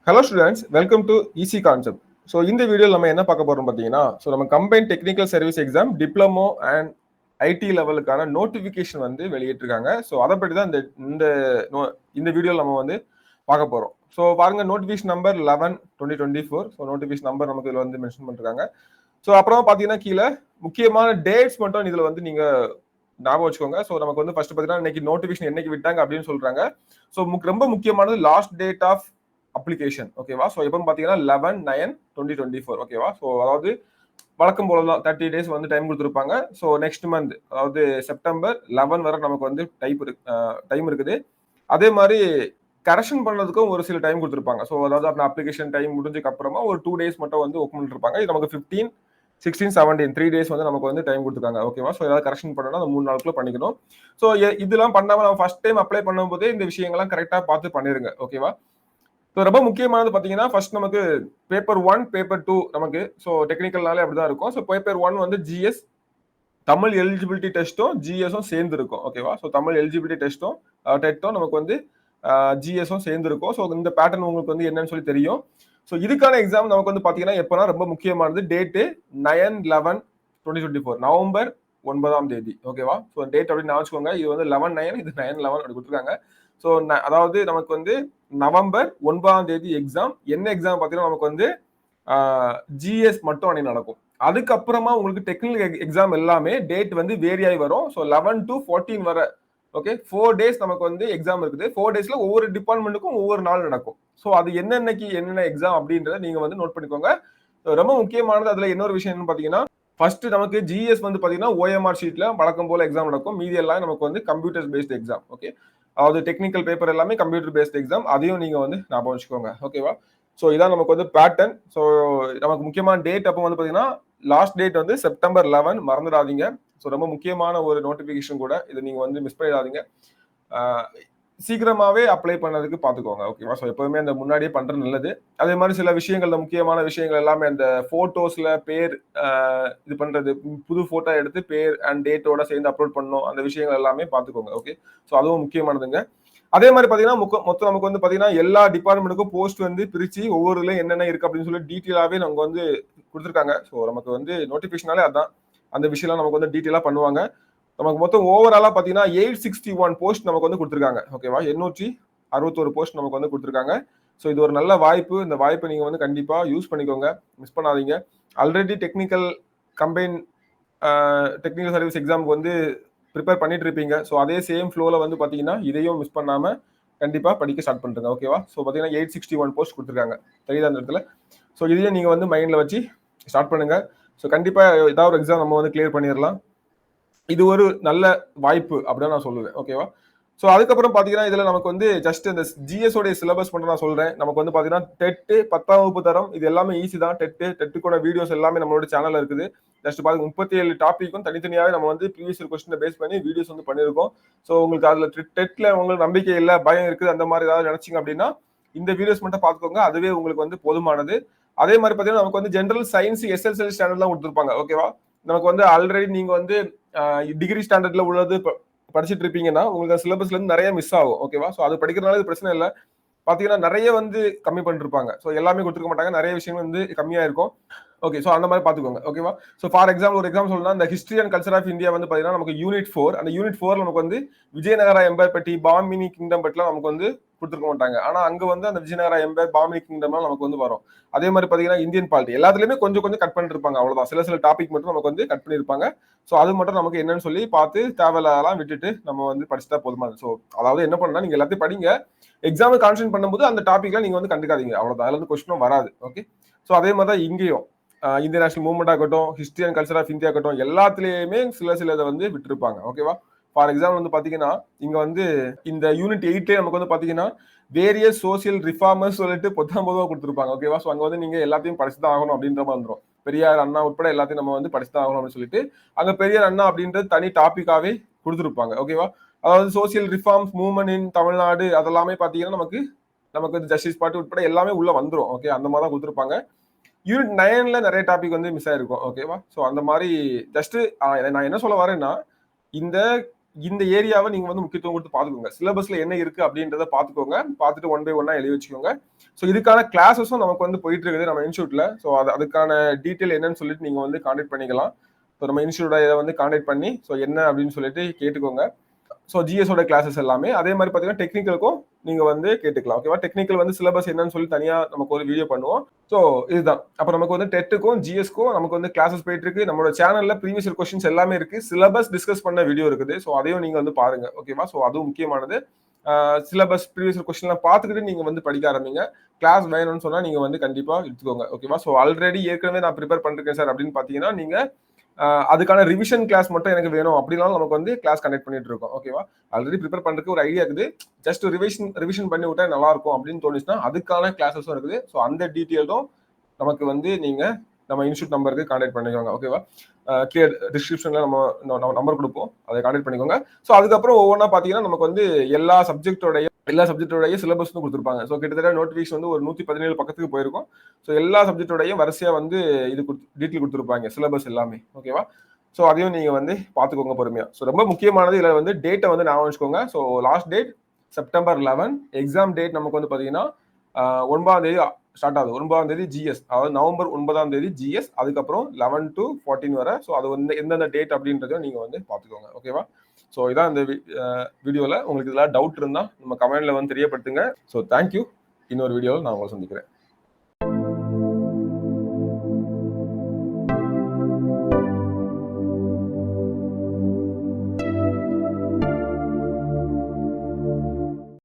Hello students, welcome to EC Concept. So இந்த வீடியோவில் நம்ம என்ன பார்க்க போறோம் பார்த்தீங்கன்னா, ஸோ நம்ம combine technical service exam diploma and IT லெவலுக்கான நோட்டிஃபிகேஷன் வந்து வெளியிட்டிருக்காங்க. ஸோ அதை பற்றி தான் இந்த இந்த வீடியோவில் நம்ம வந்து பார்க்க போறோம். ஸோ பாருங்க, notification number 11/2024. So notification number நமக்கு இதில் வந்து மென்ஷன் பண்ணிருக்காங்க. ஸோ அப்புறம் பார்த்தீங்கன்னா கீழே முக்கியமான டேட்ஸ் மட்டும் இதில் வந்து நீங்க ஞாபகம் வச்சுக்கோங்க. ஸோ நமக்கு வந்து ஃபர்ஸ்ட் பார்த்தீங்கன்னா இன்னைக்கு நோட்டிஃபிகேஷன் என்னைக்கு விட்டாங்க அப்படின்னு சொல்றாங்க. ஸோ ரொம்ப முக்கியமானது லாஸ்ட் டேட் ஆஃப் அப்ளிகேஷன். ஓகேவா? ஸோ எப்போ பார்த்தீங்கன்னா 11/9/2024. ஓகேவா? ஸோ அதாவது வழக்கம் போல தான் 30 டேஸ் வந்து டைம் கொடுத்துருப்பாங்க. ஸோ நெக்ஸ்ட் மந்த் அதாவது செப்டம்பர் 11 வரை நமக்கு வந்து டைம் இருக்குது. அதே மாதிரி கரெக்ஷன் பண்ணதுக்கும் ஒரு சில டைம் கொடுத்துருப்பாங்க. ஸோ அதாவது அந்த அப்ளிகேஷன் டைம் முடிஞ்சதுக்கு அப்புறமா ஒரு 2 டேஸ் மட்டும் வந்து ஓப்பன் பண்ணிருப்பாங்க. இது நமக்கு 15, 16, 17 3 டேஸ் வந்து நமக்கு வந்து டைம் கொடுத்துருக்காங்க. ஓகேவா? ஸோ ஏதாவது கரெக்ஷன் பண்ணணும் அந்த 3 நாளுக்குள்ள பண்ணிக்கணும். ஸோ இதெல்லாம் பண்ணாம நம்ம ஃபர்ஸ்ட் டைம் அப்ளை பண்ணும்போதே இந்த விஷயங்கள்லாம் கரெக்டாக பார்த்து பண்ணிருங்க. ஓகேவா? ஸோ ரொம்ப முக்கியமானது பார்த்தீங்கன்னா ஃபர்ஸ்ட் நமக்கு பேப்பர் 1, பேப்பர் 2 நமக்கு ஸோ டெக்னிக்கல்னாலே அப்படிதான் இருக்கும். ஸோ பேப்பர் 1 வந்து ஜிஎஸ் தமிழ் எலிஜிபிலிட்டி டெஸ்ட்டும் ஜிஎஸும் சேர்ந்து இருக்கும். ஓகேவா? ஸோ தமிழ் எலிஜிபிலிட்டி டெஸ்ட்டும் டெட்டும் நமக்கு வந்து ஜிஎஸும் சேர்ந்து இருக்கும். ஸோ இந்த பேட்டர்ன் உங்களுக்கு வந்து என்னன்னு சொல்லி தெரியும். ஸோ இதுக்கான எக்ஸாம் நமக்கு வந்து பார்த்தீங்கன்னா எப்போனா ரொம்ப முக்கியமானது டேட்டு 9/11/2024 நவம்பர் 9 ஓகேவா? ஸோ டேட் அப்படின்னு நான் வச்சுக்கோங்க. இது வந்து 11/9 இது 9/11 அப்படி கொடுத்துருக்காங்க. ஸோ அதாவது நமக்கு வந்து நவம்பர் 9 எக்ஸாம். என்ன எக்ஸாம் பார்த்தீங்கன்னா நமக்கு வந்து ஜிஎஸ் மட்டும் அன்னைக்கு நடக்கும். அதுக்கப்புறமா உங்களுக்கு டெக்னிக்கல் எக்ஸாம் எல்லாமே டேட் வந்து வேரி ஆகி வரும். ஸோ 11 to 14 வரை ஓகே 4 டேஸ் நமக்கு வந்து எக்ஸாம் இருக்குது. 4 டேஸ்ல ஒவ்வொரு டிபார்ட்மெண்ட்டுக்கும் ஒவ்வொரு நாள் நடக்கும். ஸோ அது என்னென்ன எக்ஸாம் அப்படின்றத நீங்க வந்து நோட் பண்ணிக்கோங்க. ரொம்ப முக்கியமானது அதுல இன்னொரு விஷயம் என்னன்னு பாத்தீங்கன்னா, ஃபர்ஸ்ட் நமக்கு ஜிஎஸ் வந்து பாத்தீங்கன்னா ஓஎம்ஆர் ஷீட்ல வழக்கம் போல எக்ஸாம் நடக்கும். மீதி எல்லாம் நமக்கு வந்து கம்ப்யூட்டர் பேஸ்ட் எக்ஸாம். ஓகே, அதாவது டெக்னிக்கல் பேப்பர் எல்லாமே கம்ப்யூட்டர் பேஸ்ட் எக்ஸாம். அதையும் நீங்க வந்து ஞாபகம் வச்சுக்கோங்க. ஓகேவா? ஸோ இதான் நமக்கு வந்து பேட்டர்ன். ஸோ நமக்கு முக்கியமான டேட் அப்போ வந்து பாத்தீங்கன்னா லாஸ்ட் டேட் வந்து செப்டம்பர் 11 மறந்துடாதீங்க. ஸோ ரொம்ப முக்கியமான ஒரு நோட்டிபிகேஷன் கூட, இதை நீங்க வந்து மிஸ் பண்ணிடாதீங்க. சீக்கிரமாவே அப்ளை பண்ணதுக்கு பாத்துக்கோங்க. ஓகேவா? ஸோ எப்பவுமே அந்த முன்னாடியே பண்றது நல்லது. அதே மாதிரி சில விஷயங்கள்ல முக்கியமான விஷயங்கள் எல்லாமே அந்த போட்டோஸ்ல பேர் இது பண்றது, புது போட்டோ எடுத்து பேர் அண்ட் டேட்டோட சேர்ந்து அப்லோட் பண்ணணும். அந்த விஷயங்கள் எல்லாமே பாத்துக்கோங்க. ஓகே, ஸோ அதுவும் முக்கியமானதுங்க. அதே மாதிரி பாத்தீங்கன்னா மொத்தம் நமக்கு வந்து பாத்தீங்கன்னா எல்லா டிபார்ட்மெண்ட்டுக்கும் போஸ்ட் வந்து பிரிச்சு ஒவ்வொரு இதுல என்னென்ன இருக்கு அப்படின்னு சொல்லி டீட்டெயிலாவே நமக்கு வந்து கொடுத்துருக்காங்க. ஸோ நமக்கு வந்து நோட்டிபிகேஷனாலே அதான் அந்த விஷயம்லாம் நமக்கு வந்து டீட்டெயிலா பண்ணுவாங்க. நமக்கு மொத்தம் ஓவராலா பாத்தீங்கன்னா 861 போஸ்ட் நமக்கு வந்து கொடுத்துருக்காங்க. ஓகேவா? 861 போஸ்ட் நமக்கு வந்து கொடுத்துருக்காங்க. ஸோ இது ஒரு நல்ல வாய்ப்பு. இந்த வாய்ப்பை நீங்க வந்து கண்டிப்பா யூஸ் பண்ணிக்கோங்க, மிஸ் பண்ணாதீங்க. ஆல்ரெடி டெக்னிக்கல் சர்வீஸ் எக்ஸாமுக்கு வந்து ப்ரிப்பேர் பண்ணிட்டு இருப்பீங்க. ஸோ அதே சேம் ஃப்ளோல வந்து பாத்தீங்கன்னா இதையும் மிஸ் பண்ணாம கண்டிப்பா படிக்க ஸ்டார்ட் பண்ணுங்க. ஓகேவா? ஸோ பாத்தீங்கன்னா 861 போஸ்ட் கொடுத்துருக்காங்க. தெரியுதா அந்த இடத்துல? ஸோ இதையும் நீங்க வந்து மைண்ட்ல வச்சு ஸ்டார்ட் பண்ணுங்க. ஸோ கண்டிப்பா ஏதாவது ஒரு எக்ஸாம் நம்ம வந்து கிளியர் பண்ணிடலாம். இது ஒரு நல்ல வாய்ப்பு அப்படின்னு நான் சொல்லுவேன். ஓகேவா? ஸோ அதுக்கப்புறம் பாத்தீங்கன்னா இதுல நமக்கு வந்து ஜஸ்ட் இந்த ஜிஎஸ் உடைய சிலபஸ் மட்டும் நான் சொல்றேன். நமக்கு வந்து பாத்தீங்கன்னா டெட்டு 10ஆம் வகுப்பு தரம் இது எல்லாமே ஈஸி தான். டெட்டுக்கூட வீடியோஸ் எல்லாமே நம்மளோட சேனல்ல இருக்குது. ஜஸ்ட் பாருங்க 37 டாபிக்கும் தனித்தனியாவே நம்ம வந்து ப்ரீவியஸ் கொஸ்டினை பேஸ் பண்ணி வீடியோஸ் வந்து பண்ணியிருக்கோம். ஸோ உங்களுக்கு அதுல டெட்ல உங்களுக்கு நம்பிக்கை இல்லை, பயம் இருக்குது, அந்த மாதிரி ஏதாவது நினைச்சீங்க அப்படின்னா இந்த வீடியோஸ் மட்டும் பார்த்துக்கோங்க. அதுவே உங்களுக்கு வந்து போதுமானது. அதே மாதிரி பாத்தீங்கன்னா நமக்கு வந்து ஜென்ரல் சயின்ஸ் எஸ்எஸ்எல் ஸ்டாண்டர்ட்லாம் கொடுத்துருப்பாங்க. ஓகேவா? நமக்கு வந்து ஆல்ரெடி நீங்க வந்து டிகிரி ஸ்டாண்டர்ட்ல உள்ளது படிச்சுட்டு இருப்பீங்கன்னா உங்களுக்கு சிலபஸ்ல இருந்து நிறைய மிஸ் ஆகும். ஓகேவா? ஸோ அது படிக்கிறதுனால இது பிரச்சனை இல்லை. பாத்தீங்கன்னா நிறைய வந்து கம்மி பண்ணிருப்பாங்க. ஸோ எல்லாமே கொடுத்துருக்க மாட்டாங்க, நிறைய விஷயங்கள் வந்து கம்மியா இருக்கும். ஓகே, ஸோ அந்த மாதிரி பாத்துக்கோங்க. ஓகேவா? ஸோ ஃபார் எக்ஸாம்பிள் ஒரு எக்ஸாம்பிள் சொல்லலாம், இந்த history and culture of India வந்து பாத்தீங்கன்னா நமக்கு யூனிட் 4. அந்த யூனிட் 4 நமக்கு வந்து விஜயநகரா எம்பையர் பற்றி, பாமினி கிங்டம் பற்றிலாம் நமக்கு வந்து கொடுத்துருக்க மாட்டாங்க. ஆனா அங்க வந்து அந்த விஜயநகரா எம்பையர், பாமினி கிங்டம்லாம் நமக்கு வந்து வரும். அதே மாதிரி பாத்தீங்கன்னா இந்தியன் பாலிட்டி எல்லாத்துலயுமே கொஞ்சம் கொஞ்சம் கட் பண்ணிருப்பாங்க. அவ்வளவுதான். சில டாபிக் மட்டும் நமக்கு வந்து கட் பண்ணிருப்பாங்க. ஸோ அது மட்டும் நமக்கு என்னன்னு சொல்லி பார்த்து தேவையில்லாம் விட்டுட்டு நம்ம வந்து படிச்சுட்டா போதுமானது. ஸோ அதாவது என்ன பண்ணா நீங்க எல்லாத்தையும் படிங்க, எக்ஸாம் கான்சென்ட்ரேட் பண்ணும்போது அந்த டாபிக்லாம் நீங்க வந்து கண்டுக்காதீங்க. அவ்வளவுதான். அதுல இருந்து கொஸ்டினும் வராது. ஓகே, ஸோ அதே மாதிரி தான் இங்கேயும் இந்தியன் நேஷனல் மூவ்மெண்ட் ஆகட்டும், history and culture of India ஆகட்டும், எல்லாத்துலயுமே சில இதை வந்து விட்டுருப்பாங்க. ஓகேவா? ஃபார் எக்ஸாம்பிள் வந்து பாத்தீங்கன்னா இங்க வந்து இந்த யூனிட் 8 நமக்கு வந்து பாத்தீங்கன்னா வேரியஸ் சோசியல் ரிஃபார்மர்ஸ் சொல்லிட்டு 19 கொடுத்துருப்பாங்க. ஓகேவா? ஸோ அங்க வந்து நீங்க எல்லாத்தையும் படிச்சுதான் ஆகணும் அப்படின்ற மாதிரி வந்துடும். பெரியார், அண்ணா உட்பட எல்லாத்தையும் நம்ம வந்து படிச்சுதான் ஆகணும் அப்படின்னு சொல்லிட்டு அங்க பெரியார், அண்ணா அப்படின்றது தனி டாபிக்காவே கொடுத்துருப்பாங்க. ஓகேவா? அதாவது social reforms movement in Tamil Nadu அதெல்லாமே பாத்தீங்கன்னா நமக்கு ஜஸ்டிஸ் பார்ட்டி உட்பட எல்லாமே உள்ள வந்துடும். ஓகே, அந்த மாதிரி தான் கொடுத்துருப்பாங்க. யூனிட் 9ல நிறைய டாபிக் வந்து மிஸ் ஆயிருக்கும். ஓகேவா? ஸோ அந்த மாதிரி ஜஸ்ட் நான் என்ன சொல்ல வரேன்னா இந்த இந்த ஏரியாவை நீங்க வந்து முக்கியத்துவம் கொடுத்து பாத்துக்கோங்க. சிலபஸ்ல என்ன இருக்கு அப்படின்றத பாத்துக்கோங்க. பார்த்துட்டு ஒன் பை ஒன்னா எழுதி வச்சுக்கோங்க. ஸோ இதுக்கான கிளாஸஸும் நமக்கு வந்து போயிட்டு இருக்குது நம்ம இன்ஸ்டியூட்ல. ஸோ அதுக்கான டீட்டெயில் என்னன்னு சொல்லிட்டு நீங்க வந்து கான்டாக்ட் பண்ணிக்கலாம். ஸோ நம்ம இன்ஸ்டியூட்டை இதை வந்து கான்டாக்ட் பண்ணி ஸோ என்ன அப்படின்னு சொல்லிட்டு கேட்டுக்கோங்க. ஸோ ஜிஎஸோட கிளாஸஸ் எல்லாமே அதே மாதிரி பார்த்தீங்கன்னா டெக்னிக்கலுக்கும் நீங்க வந்து கேட்டுக்கலாம். ஓகேவா? டெக்னிக்கல் வந்து சிலபஸ் என்னன்னு சொல்லி தனியா நமக்கு ஒரு வீடியோ பண்ணுவோம். ஸோ இதுதான். அப்போ நமக்கு வந்து டெட்டுக்கும் ஜிஎஸ்க்கும் நமக்கு வந்து கிளாஸஸ் போயிட்டு இருக்கு. நம்மளோட சேனல்ல ப்ரீவியஸ் இயர் கொஸ்டின்ஸ் எல்லாமே இருக்கு. சிலபஸ் டிஸ்கஸ் பண்ண வீடியோ இருக்குது. ஸோ அதையும் நீங்க வந்து பாருங்க. ஓகேவா? ஸோ அதுவும் முக்கியமானது. சிலபஸ் ப்ரீவியஸ் இயர் கொஸ்டின்லாம் பார்த்துக்கிட்டு நீங்க வந்து படிக்க ஆரம்பிங்க. கிளாஸ் வேணும்னு சொன்னா நீங்க வந்து கண்டிப்பா எடுத்துக்கோங்க. ஓகேவா? ஸோ ஆல்ரெடி ஏற்கனவே நான் ப்ரிப்பேர் பண்ணிருக்கேன் சார் அப்படின்னு பார்த்தீங்கன்னா நீங்க அதுக்கான ரிவிஷன் கிளாஸ் மட்டும் எனக்கு வேணும் அப்படின்னாலும் நமக்கு வந்து கிளாஸ் கண்டக்ட் பண்ணிட்டு இருக்கோம். ஓகேவா? ஆல்ரெடி ப்ரிப்பேர் பண்றதுக்கு ஒரு ஐடியா இருக்குது. ஜஸ்ட் ரிவிஷன் பண்ணி விட்டா நல்லா இருக்கும் அப்படின்னு தோணுச்சுன்னா அதுக்கான கிளாஸஸும் இருக்குது. ஸோ அந்த டீட்டெயிலும் நமக்கு வந்து நீங்க நம்ம இன்ஸ்டியூட் நம்பருக்கு கான்டாக்ட் பண்ணிக்கோங்க. ஓகேவா? கீழே டிஸ்கிரிப்ஷன்ல நம்ம நம்பர் கொடுப்போம். அதை கான்டாக்ட் பண்ணிக்கோங்க. ஸோ அதுக்கப்புறம் ஒவ்வொன்றா பார்த்தீங்கன்னா நமக்கு வந்து எல்லா சப்ஜெக்டோடைய சிலபஸ் கொடுத்துருப்பாங்க. ஸோ கிட்டத்தட்ட நோட்டிஃபிகேஷன் வந்து ஒரு 117 பக்கத்துக்கு போயிருக்கும். ஸோ எல்லா சப்ஜெக்டோடையும் வரிசையா வந்து இது டீட்டெயில் கொடுத்துருப்பாங்க சிலபஸ் எல்லாமே. ஓகேவா? ஸோ அதையும் நீங்க வந்து பார்த்துக்கோங்க பொறுமையா. ஸோ ரொம்ப முக்கியமானது இதில் வந்து டேட்டை வந்து ஞாபகம் வச்சுக்கோங்க. So last date September 11. Exam date நமக்கு வந்து பார்த்தீங்கன்னா 9ஆம் தேதி ஸ்டார்ட் ஆகுது. 9ஆம் தேதி ஜிஎஸ், அதாவது நவம்பர் 9ஆம் தேதி ஜிஎஸ், அதுக்கப்புறம் 11 to 14 வரை. ஸோ அது வந்து எந்தெந்த டேட் அப்படின்றதையும் நீங்க வந்து பார்த்துக்கோங்க. ஓகேவா? ஸோ இதான் இந்த வீடியோவில் உங்களுக்கு இதெல்லாம் டவுட் இருந்தால் நம்ம கமெண்ட்ல வந்து தெரியப்படுத்துங்க. So thank you. இன்னொரு வீடியோவில் நான் உங்களை சந்திக்கிறேன்.